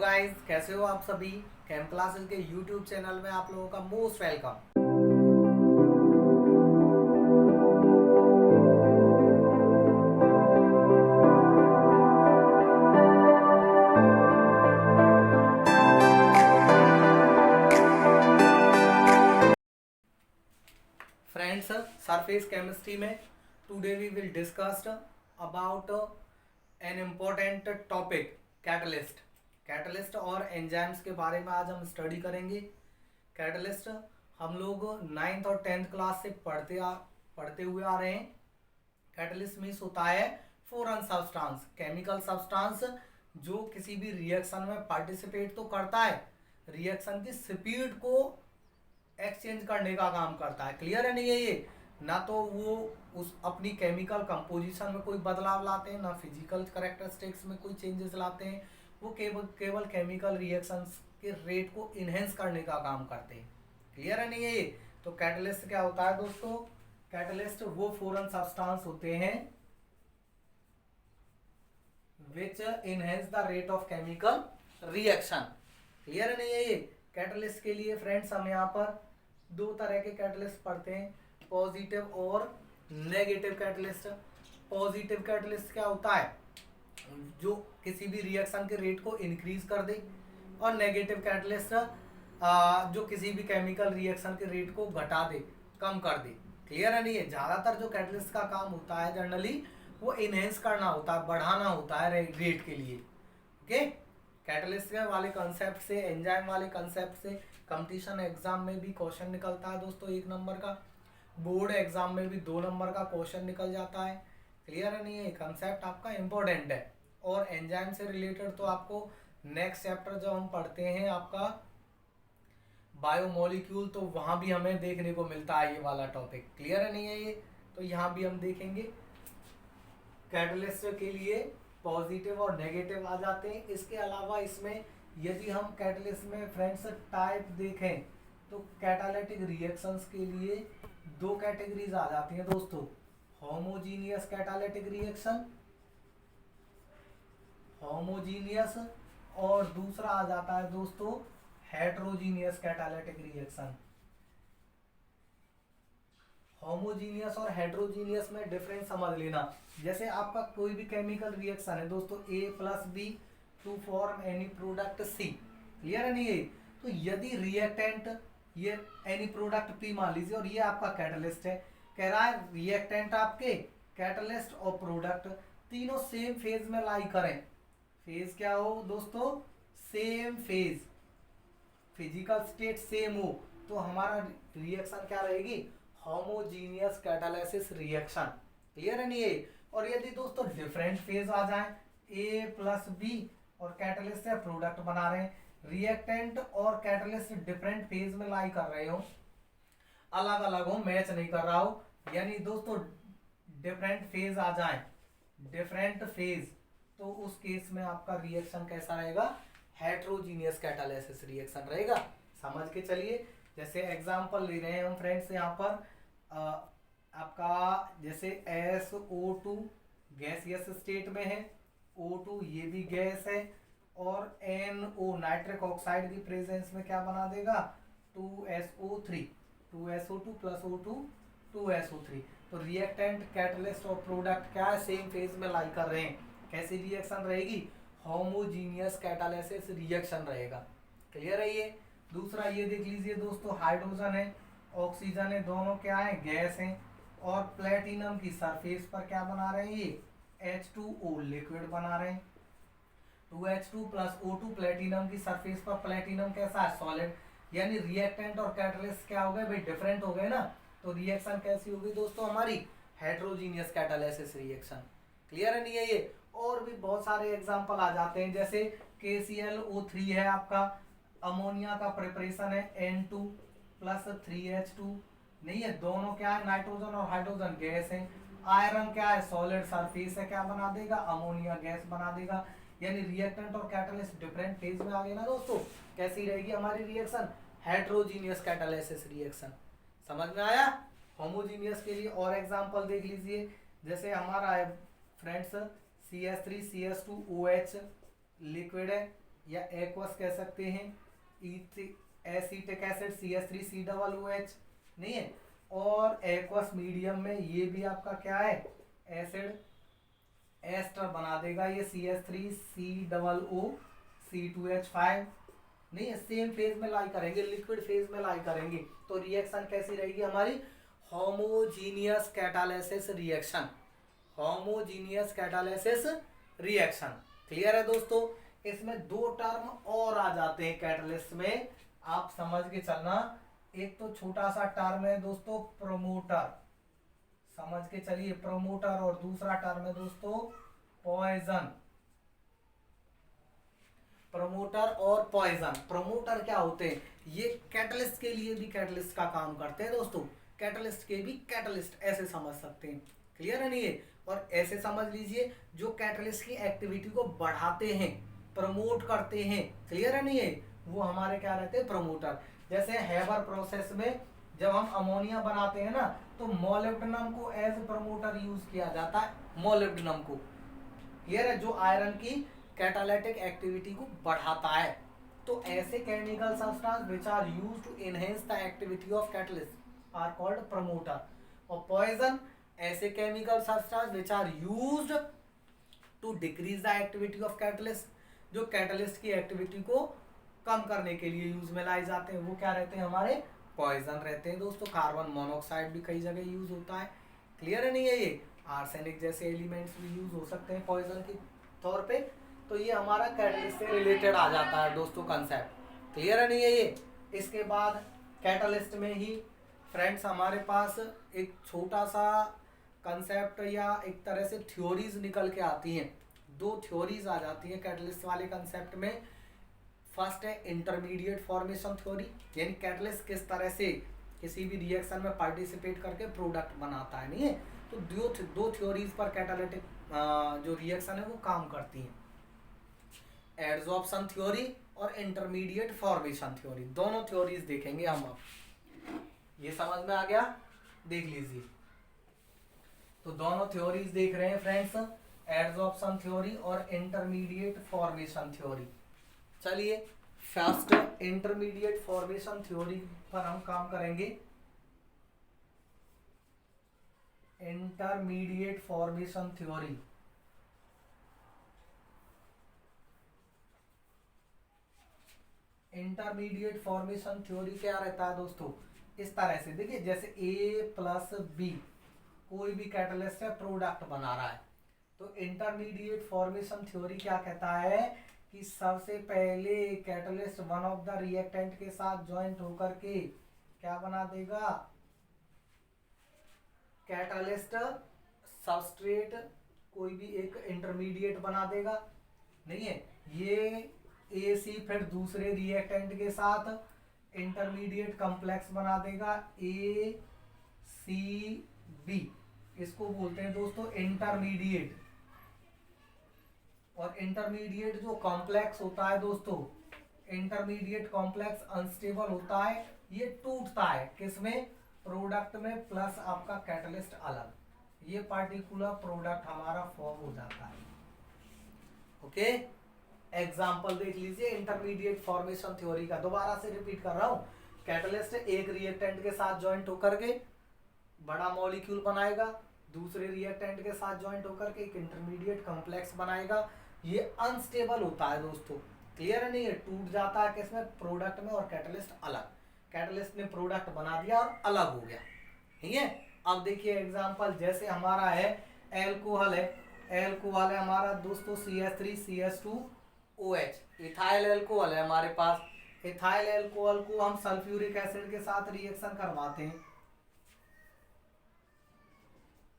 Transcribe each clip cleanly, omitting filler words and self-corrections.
Guys, कैसे हो आप सभी। कैम क्लासेस के यूट्यूब चैनल में आप लोगों का most welcome. Friends, surface chemistry में today we will discuss about an important topic catalyst और एंजाइम्स के बारे में आज हम स्टडी करेंगे। कैटलिस्ट हम लोग 9th और 10th क्लास से पढ़ते हुए आ रहे हैं। कैटलिस्ट मीन्स होता है फॉरेन सब्सटेंस, केमिकल सब्सटेंस जो किसी भी रिएक्शन में पार्टिसिपेट तो करता है, रिएक्शन की स्पीड को एक्सचेंज करने का काम करता है। क्लियर है नहीं है ये? ना तो वो उस अपनी केमिकल कंपोजिशन में कोई बदलाव लाते हैं, ना फिजिकल करेक्टरिस्टिक्स में कोई चेंजेस लाते हैं। वो केवल केमिकल रिएक्शंस के रेट को इनहेंस करने का काम करते हैं। क्लियर है नहीं है ये? तो कैटलिस्ट क्या होता है दोस्तों? कैटलिस्ट वो फॉरेन सब्सटेंस होते हैं which enhance the rate of chemical reaction. Clear नहीं है ये? कैटलिस्ट के लिए फ्रेंड्स हम यहाँ पर दो तरह के कैटलिस्ट पढ़ते हैं, पॉजिटिव और नेगेटिव कैटलिस्ट। पॉजिटिव कैटलिस्ट क्या होता है? जो किसी भी रिएक्शन के रेट को इंक्रीज कर दे। और नेगेटिव कैटलिस्ट जो किसी भी केमिकल रिएक्शन के रेट को घटा दे, कम कर दे। क्लियर है नहीं है? ज्यादातर जो कैटलिस्ट का काम होता है जनरली वो इनहेंस करना होता है, बढ़ाना होता है रेट के लिए। ओके, कैटलिस्ट वाले कंसेप्ट से, एंजाइम वाले कंसेप्ट से कंपटीशन एग्जाम में भी क्वेश्चन निकलता है दोस्तों 1 नंबर का, बोर्ड एग्जाम में भी 2 नंबर का क्वेश्चन निकल जाता है। क्लियर है नहीं है? कंसेप्ट आपका इंपॉर्टेंट है। और एंजाइम से रिलेटेड तो आपको नेक्स्ट चैप्टर जब हम पढ़ते हैं आपका बायोमोलिक्यूल, तो वहां भी हमें देखने को मिलता है ये वाला टॉपिक। क्लियर है नहीं है ये? तो यहाँ भी हम देखेंगे। कैटलिस्ट के लिए पॉजिटिव और नेगेटिव आ जाते हैं। इसके अलावा इसमें यदि हम कैटलिस्ट में फ्रेंड्स टाइप देखें तो कैटालिटिक रिएक्शंस के लिए 2 कैटेगरीज आ जाती हैं दोस्तों। होमोजीनियस कैटालिटिक रिएक्शन, होमोजीनियस, और दूसरा आ जाता है दोस्तों हेट्रोजीनियस कैटालिटिक रिएक्शन। होमोजीनियस और हेट्रोजीनियस में डिफरेंस समझ लेना। जैसे आपका कोई भी केमिकल रिएक्शन है दोस्तों, A + B to form any product C। Clear है नहीं है? तो यदि रिएक्टेंट ये एनी प्रोडक्ट P मान लीजिए और ये आपका कैटलिस्ट है, कह रहा है रिएक्टेंट आपके, कैटलिस्ट और प्रोडक्ट तीनों सेम फेज में लाई करें। फेज क्या हो दोस्तों? Same phase, physical state same हो, तो हमारा रिएक्शन क्या रहेगी? Homogeneous catalysis reaction. क्लियर है नहीं है? और यदि दोस्तों डिफरेंट फेज आ जाए, A + B और कैटलिस्ट है, प्रोडक्ट बना रहे हैं, रिएक्टेंट और कैटलिस्ट डिफरेंट फेज में लाई कर रहे हो, अलग अलग हो, मैच नहीं कर रहा हो, यानी दोस्तों डिफरेंट फेज आ जाए, डिफरेंट फेज, तो उस केस में आपका रिएक्शन कैसा रहेगा? हेट्रोजीनियस कैटालिसिस रिएक्शन रहेगा। समझ के चलिए। जैसे एग्जांपल ले रहे हैं हम फ्रेंड्स यहाँ पर आपका, जैसे SO2 गैसियस स्टेट में है, O2 ये भी गैस है, और NO नाइट्रिक ऑक्साइड की प्रेजेंस में क्या बना देगा? 2SO3, 2SO2 + O2 2SO3। तो रिएक्टेंट, कैटलिस्ट और प्रोडक्ट क्या है? सेम फेज में लाई कर रहे हैं। कैसी रिएक्शन रहेगी? होमोजीनियस कैटालिसिस रिएक्शन रहेगा। क्लियर है ये? दूसरा ये देख लीजिए दोस्तों, हाइड्रोजन है, ऑक्सीजन है, दोनों क्या है? गैस हैं, और प्लेटिनम की सरफेस पर क्या बना रहे हैं? ये H2O लिक्विड बना रहे हैं। 2H2 + O2 प्लेटिनम की सरफेस पर, प्लेटिनम कैसा है? सॉलिड। यानी रिएक्टेंट और कैटलिस्ट क्या हो गए भाई? डिफरेंट हो गए ना। तो रिएक्शन कैसी होगी दोस्तों हमारी? Heterogeneous catalysis reaction. क्लियर है नहीं है ये? और भी बहुत सारे एग्जांपल आ जाते हैं, जैसे KClO3 है आपका, अमोनिया का प्रिपरेशन है N2 + 3H2, नहीं है, दोनों क्या है? नाइट्रोजन और हाइड्रोजन गैस है। आयरन क्या है? सॉलिड सरफेस है, क्या बना देगा? अमोनिया गैस बना देगा। यानी रिएक्टेंट और कैटलिस्ट डिफरेंट फेज में आ गए ना दोस्तों। कैसी रहेगी हमारी रिएक्शन? Heterogeneous catalysis reaction. समझ में आया? होमोजीनियस के लिए और एग्जांपल देख लीजिए, जैसे हमारा है फ्रेंड्स CH3CH2OH लिक्विड है, या एक्वस कह सकते हैं, एसिटिक एसिड CH3COOH, नहीं है। और एक्वस मीडियम में ये भी आपका क्या है, एसिड एस्टर बना देगा ये CH3COOC2H5, नहीं है। सेम फेज में लाई करेंगे, लिक्विड फेज में लाई करेंगे, तो रिएक्शन कैसी रहेगी हमारी, homogeneous catalysis reaction, homogeneous catalysis reaction. Clear है दोस्तों। इसमें दो टर्म और आ जाते हैं कैटलिस्ट में, आप समझ के चलना। एक तो छोटा सा टर्म है दोस्तों प्रोमोटर, समझ के चलिए प्रोमोटर, और दूसरा टर्म है दोस्तों पॉइजन। प्रमोटर और पॉइजन, प्रमोटर क्या होते हैं, ये कैटलिस्ट के लिए भी कैटलिस्ट का काम करते हैं दोस्तों, कैटलिस्ट के भी कैटलिस्ट, ऐसे समझ सकते हैं। क्लियर है नहीं है। और ऐसे समझ लीजिए जो कैटलिस्ट की एक्टिविटी को बढ़ाते हैं, प्रमोट करते हैं, क्लियर है नहीं है, वो हमारे क्या रहते हैं, प्रमोटर। जैसे हेबर प्रोसेस में जब हम अमोनिया बनाते हैं ना, तो मोलिब्डेनम को एज प्रमोटर यूज किया जाता है, मोलिब्डेनम को। क्लियर है, जो आयरन की कैटालिटिक एक्टिविटी को बढ़ाता है। तो ऐसे chemical substance which are used to enhance the activity of catalyst are called promoter. और पॉइजन, ऐसे chemical substance which are used to decrease the activity of catalyst, जो कैटलिस्ट की एक्टिविटी को कम करने के लिए यूज में लाए जाते हैं, वो क्या रहते हैं, हमारे पॉइजन रहते हैं दोस्तों। कार्बन मोनोऑक्साइड भी कई जगह यूज होता है। क्लियर है नहीं है ये। आर्सेनिक जैसे एलिमेंट्स भी यूज हो सकते हैं पॉइजन के तौर पे। तो ये हमारा कैटलिस्ट से रिलेटेड आ जाता है दोस्तों कंसेप्ट। क्लियर है नहीं है ये। इसके बाद कैटलिस्ट में ही फ्रेंड्स हमारे पास एक छोटा सा कंसेप्ट या एक तरह से थ्योरीज निकल के आती हैं। दो थ्योरीज आ जाती हैं कैटलिस्ट वाले कंसेप्ट में। फर्स्ट है इंटरमीडिएट फॉर्मेशन थ्योरी, यानी कैटलिस्ट किस तरह से किसी भी रिएक्शन में पार्टिसिपेट करके प्रोडक्ट बनाता है, नहीं है। तो दो थ्योरीज पर कैटालिटिक जो रिएक्शन है वो काम करती हैं, एडजॉर्प्शन थ्योरी और इंटरमीडिएट फॉर्मेशन थ्योरी। दोनों थ्योरीज देखेंगे हम अब। ये समझ में आ गया, देख लीजिए। तो दोनों थ्योरीज देख रहे हैं फ्रेंड्स, एडजॉर्प्शन थ्योरी और इंटरमीडिएट फॉर्मेशन थ्योरी। चलिए फर्स्ट इंटरमीडिएट फॉर्मेशन थ्योरी पर हम काम करेंगे। Intermediate formation theory, intermediate formation theory क्या रहता है दोस्तों, इस तरह से देखिए, जैसे A+B कोई भी कैटलिस्ट है, प्रोडक्ट बना रहा है, तो इंटरमीडिएट फॉर्मेशन थ्योरी क्या कहता है कि सबसे पहले catalyst one of the reactant के साथ ज्वाइंट होकर के क्या बना देगा, कैटलिस्ट सबस्ट्रेट कोई भी एक इंटरमीडिएट बना देगा, नहीं है। ये AC फिर दूसरे रिएक्टेंट के साथ इंटरमीडिएट कॉम्प्लेक्स बना देगा ACB, इसको बोलते हैं दोस्तों इंटरमीडिएट। और इंटरमीडिएट जो कॉम्प्लेक्स होता है दोस्तों, इंटरमीडिएट कॉम्प्लेक्स अनस्टेबल होता है, ये टूटता है किसमें, प्रोडक्ट में, प्लस आपका कैटलिस्ट अलग, ये पार्टिकुलर प्रोडक्ट हमारा फॉर्म हो जाता है। ओके, एग्जाम्पल देख लीजिए इंटरमीडिएट फॉर्मेशन थ्योरी का। दोबारा से रिपीट कर रहा हूं, कैटलिस्ट एक रिएक्टेंट के साथ ज्वाइंट होकर के बड़ा मॉलिक्यूल बनाएगा, दूसरे रिएक्टेंट के साथ ज्वाइंट होकर के एक इंटरमीडिएट कॉम्प्लेक्स बनाएगा। ये अनस्टेबल होता है दोस्तों, क्लियर है नहीं है, टूट जाता है किसमें, प्रोडक्ट में, और कैटलिस्ट अलग, कैटलिस्ट ने प्रोडक्ट बना दिया और अलग हो गया, ठीक है। अब देखिए एग्जांपल, जैसे हमारा है एल्कोहल है, एल्कोहल है हमारा दोस्तों CH3CH2OH, इथाइल एल्कोहल है हमारे पास। इथाइल एल्कोहल को हम सल्फ्यूरिक एसिड के साथ रिएक्शन करवाते हैं,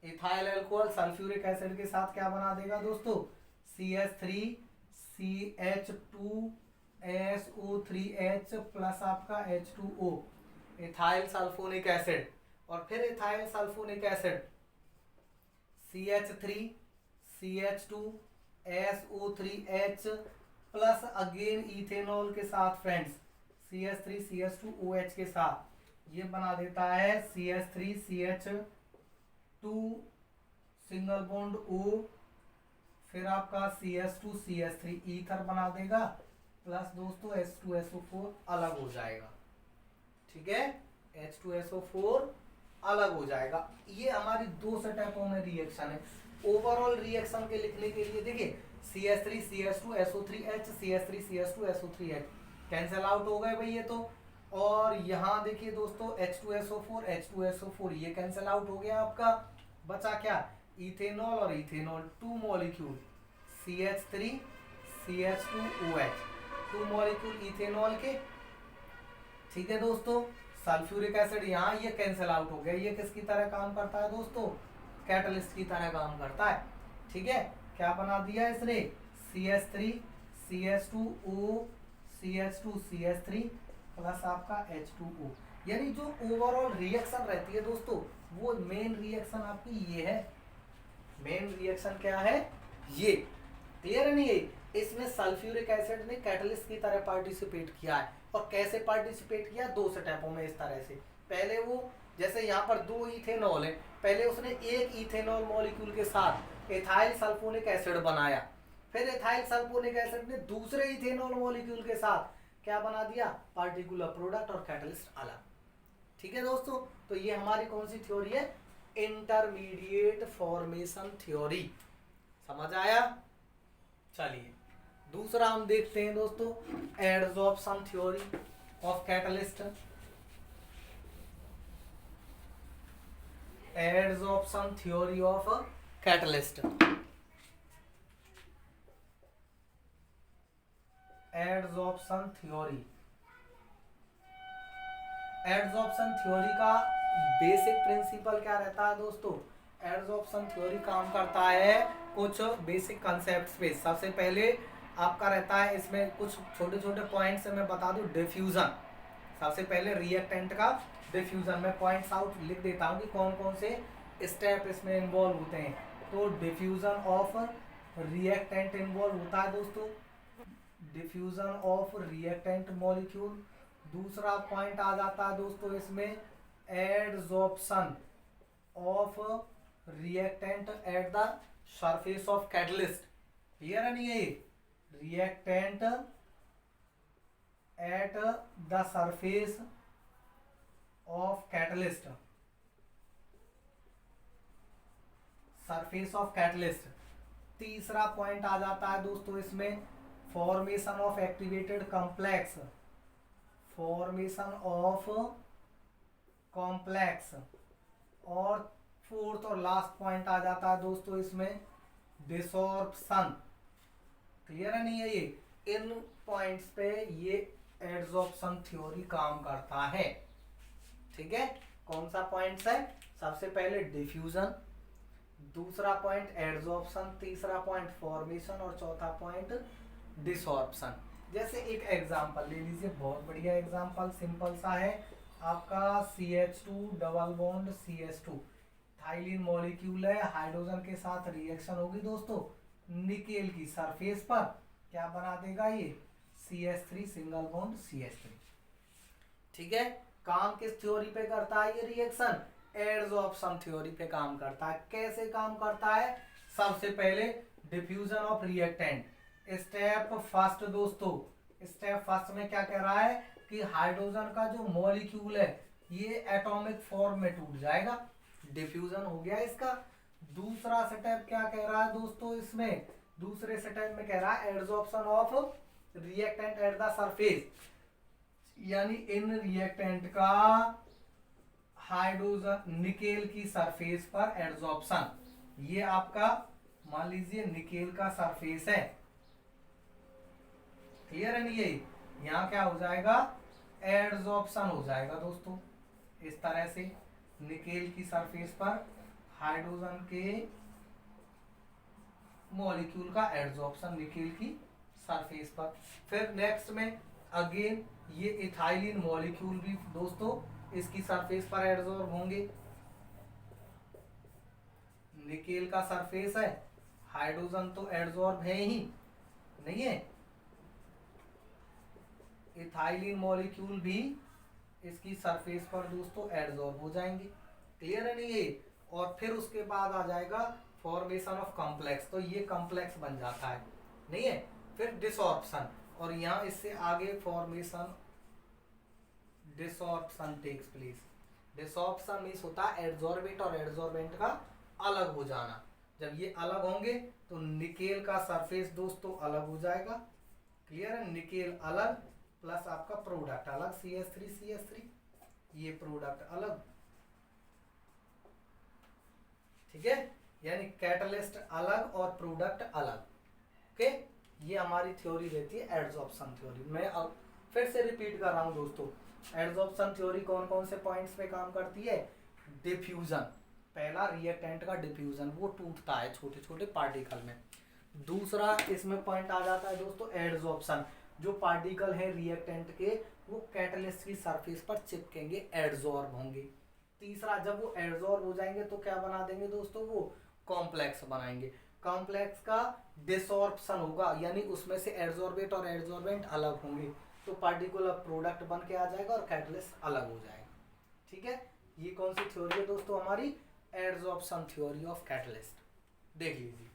इथाइल एल्कोहल सल्फ्यूरिक एसिड के साथ क्या बना देगा दोस्तों, CH3CH2SO3H प्लस आपका H2O, इथाइल सल्फोनिक एसिड। और फिर ethyl sulphonic acid CH3CH2SO3H plus again ethanol के साथ फ्रेंड्स CH3CH2OH के साथ, ये बना देता है CH3CH2 सिंगल बॉन्ड O, फिर आपका CH2CH3 ईथर बना देगा, प्लस दोस्तों H2SO4 अलग हो जाएगा, ठीक है, H2SO4 अलग हो जाएगा। ये हमारी दो स्टेपों में रिएक्शन है। ओवरऑल रिएक्शन के लिखने के लिए देखिए CH3 CH2 SO3H CH3 CH2 SO3H cancel out हो गए भाई ये तो। और यहाँ देखिए दोस्तों H2SO4 H2SO4 ये कैंसिल आउट हो गया आपका। बचा क्या, इथेनॉल और ethanol, 2 molecule CH3 CH2OH, 2 molecule ethanol के, ठीक है दोस्तों। सल्फ्यूरिक एसिड यहाँ ये कैंसिल आउट हो गया। ये किसकी तरह काम करता है दोस्तों, कैटलिस्ट की तरह काम करता है, ठीक है। क्या बना दिया इसने, CH3 CH2O CH2 CH3 plus आपका H2O। यानी जो ओवरऑल रिएक्शन रहती है दोस्तों वो मेन रिएक्शन आपकी ये है। मेन रिएक्शन क्या है, ये क्लियर है नहीं है। इसमें सल्फ्यूरिक एसिड ने कैटलिस्ट की तरह पार्टिसिपेट किया है। और कैसे पार्टिसिपेट किया, दो स्टेपों में इस तरह से। पहले वो जैसे यहाँ पर 2 इथेनॉल है, पहले उसने एक इथेनॉल मॉलिक्यूल के साथ एथाइल सल्फोनिक एसिड बनाया, फिर एथाइल सल्फोनिक एसिड ने दूसरे इथेनॉल मॉलिक्यूल के साथ क्या बना दिया, पार्टिकुलर प्रोडक्ट और कैटलिस्ट अलग, ठीक है दोस्तों। तो ये हमारी कौन सी थ्योरी है, इंटरमीडिएट फॉर्मेशन थ्योरी, समझ आया। चलिए दूसरा हम देखते हैं दोस्तों, adsorption theory of catalyst. Adsorption theory of catalyst. Adsorption theory, adsorption theory का बेसिक प्रिंसिपल क्या रहता है दोस्तों। एडजॉर्प्शन थ्योरी काम करता है कुछ बेसिक कंसेप्ट्स पे। सबसे पहले आपका रहता है इसमें कुछ छोटे छोटे पॉइंट्स मैं बता दूं, डिफ्यूजन। सबसे पहले रिएक्टेंट का डिफ्यूजन, मैं पॉइंट्स आउट लिख देता हूं कि कौन कौन से स्टेप इसमें इन्वॉल्व होते हैं। तो डिफ्यूजन ऑफ रिएक्टेंट इन्वॉल्व होता है दोस्तों, डिफ्यूजन ऑफ रिएक्टेंट मॉलिक्यूल। दूसरा पॉइंट आ जाता है दोस्तों इसमें adsorption of reactant at the surface of catalyst. Clear है नहीं है, reactant at the surface of catalyst, surface of catalyst. तीसरा पॉइंट आ जाता है दोस्तों इसमें formation of activated complex, formation of complex. और फोर्थ और लास्ट पॉइंट आ जाता है दोस्तों इसमें डिसॉर्प्शन। क्लियर है नहीं है ये। इन पॉइंट्स पे ये एडजॉर्प्शन थ्योरी काम करता है, ठीक है। कौन सा पॉइंट्स है, सबसे पहले डिफ्यूजन, दूसरा पॉइंट एडजॉर्प्शन, तीसरा पॉइंट फॉर्मेशन और चौथा पॉइंट डिसॉर्प्शन। जैसे एक एग्जांपल ले लीजिए, बहुत बढ़िया एग्जांपल, सिंपल सा है आपका CH2 double bond CH2 ethylene molecule है, हाइड्रोजन के साथ रिएक्शन होगी दोस्तों निकेल की सरफेस पर, क्या बना देगा ये CH3 सिंगल बॉन्ड CH3, ठीक है। काम किस थ्योरी पे करता है ये रिएक्शन, एडजॉर्प्शन थ्योरी पे काम करता है। कैसे काम करता है, सबसे पहले diffusion of reactant, step first दोस्तों। स्टेप फर्स्ट में क्या कह रहा है कि हाइड्रोजन का जो मॉलिक्यूल है ये एटॉमिक फॉर्म में टूट जाएगा, डिफ्यूजन हो गया इसका। दूसरा स्टेप क्या कह रहा है दोस्तों इसमें, दूसरे स्टेप में कह रहा है adsorption of reactant at the surface, यानी इन रिएक्टेंट का हाइड्रोजन निकेल की सरफेस पर एडजॉर्प्शन। ये आपका मान लीजिए निकेल का सरफेस है, क्लियर है नहीं ये, यहाँ क्या हो जाएगा एडजॉर्प्शन हो जाएगा दोस्तों इस तरह से, निकेल की सरफेस पर हाइड्रोजन के मॉलिक्यूल का एडजॉर्प्शन निकेल की सरफेस पर। फिर नेक्स्ट में अगेन ये इथाइलिन मॉलिक्यूल भी दोस्तों इसकी सरफेस पर एडजॉर्ब होंगे। निकेल का सरफेस है, हाइड्रोजन तो एडजॉर्ब है ही नहीं है, इथाइलिन मॉलिक्यूल भी इसकी सरफेस पर दोस्तों एडजॉर्ब हो जाएंगे, क्लियर है नहीं ये। और फिर उसके बाद आ जाएगा फॉर्मेशन ऑफ कॉम्प्लेक्स, तो ये कॉम्प्लेक्स बन जाता है नहीं है। फिर डिसऑर्प्शन, और यहाँ इससे आगे formation desorption takes place. Desorption means होता है एडजॉर्बेट और एडजॉर्बेंट का अलग हो जाना। जब ये अलग होंगे तो निकेल का सरफेस दोस्तों अलग हो जाएगा। क्लियर है, निकेल अलग प्लस आपका प्रोडक्ट अलग CH3 ये प्रोडक्ट अलग। ठीक है, यानी कैटलिस्ट अलग और प्रोडक्ट अलग। ओके, ये हमारी थ्योरी रहती है एडजॉर्प्शन थ्योरी। मैं अब फिर से रिपीट कर रहा हूं दोस्तों, एडजॉर्प्शन थ्योरी कौन कौन से पॉइंट्स पे काम करती है। डिफ्यूजन, पहला रिएक्टेंट का डिफ्यूजन, वो टूटता है छोटे छोटे पार्टिकल में। दूसरा इसमें पॉइंट आ जाता है दोस्तों एडजॉर्प्शन, जो पार्टिकल है रिएक्टेंट के वो कैटलिस्ट की सरफेस पर चिपकेंगे, एडजॉर्ब होंगे। तीसरा, जब वो एडजॉर्ब हो जाएंगे तो क्या बना देंगे दोस्तों, वो कॉम्प्लेक्स बनाएंगे। कॉम्प्लेक्स का डिसॉर्प्शन होगा, यानी उसमें से एडजॉर्बेट और एडजॉर्बेंट अलग होंगे, तो पार्टिकुलर प्रोडक्ट बन के आ जाएगा और कैटलिस्ट अलग हो जाएगा। ठीक है, ये कौन सी थ्योरी है दोस्तों, हमारी एडजॉर्प्शन थ्योरी ऑफ कैटलिस्ट। देख लीजिए।